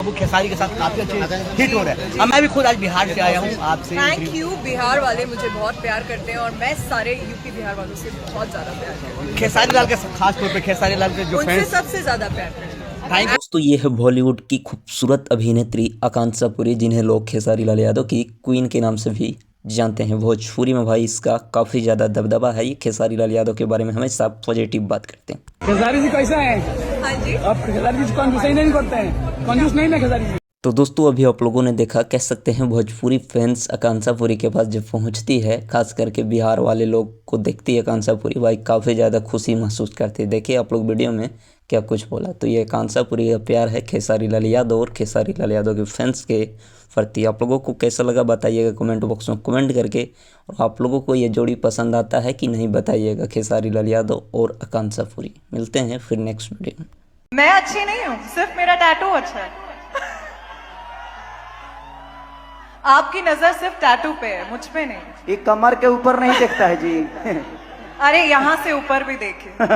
वो खेसारी के साथ काफी अच्छे हिट हो रहे हैं। मैं भी खुद आज बिहार से आया हूँ आपसे। Thank you. बिहार वाले मुझे बहुत प्यार करते हैं और मैं सारे यूपी बिहार वालों से बहुत ज्यादा प्यार करती हूँ। खेसारी लाल के खास तौर पे खेसारी लाल के जो उनसे फैंस सबसे ज्यादा प्यार करते हैं। दोस्तों ये है बॉलीवुड की खूबसूरत अभिनेत्री आकांक्षा पुरी, जिन्हें लोग खेसारी लाल यादव की क्वीन के नाम से भी जानते हैं। भोजपुरी में भाई इसका काफ़ी ज़्यादा दबदबा है। ये खेसारी लाल यादव के बारे में हमेशा पॉजिटिव बात करते हैं। खेसारी जी कैसा है? हाँ जी, आप खेसारी जी कंजूस नहीं करते हैं, कंजूस नहीं ना खेसारी जी। तो दोस्तों अभी आप लोगों ने देखा, कह सकते हैं भोजपुरी फैंस आकांक्षा पुरी के पास जब पहुंचती है, खास करके बिहार वाले लोग को देखती है आकांक्षा पुरी, भाई काफ़ी ज़्यादा खुशी महसूस करते हैं। देखिए आप लोग वीडियो में क्या कुछ बोला। तो ये आकांक्षा पुरी का प्यार है खेसारी लाल यादव और खेसारी लाल यादव के फैंस के प्रति। आप लोगों को कैसा लगा बताइएगा कमेंट बॉक्स में कमेंट करके। और आप लोगों को ये जोड़ी पसंद आता है कि नहीं बताइएगा, खेसारी लाल यादव और आकांक्षा पुरी। मिलते हैं फिर नेक्स्ट वीडियो में। मैं अच्छी नहीं हूँ, सिर्फ मेरा टैटू अच्छा है। आपकी नजर सिर्फ टैटू पे है, मुझ पे नहीं। ये कमर के ऊपर नहीं देखता है जी। अरे यहाँ से ऊपर भी देखिए।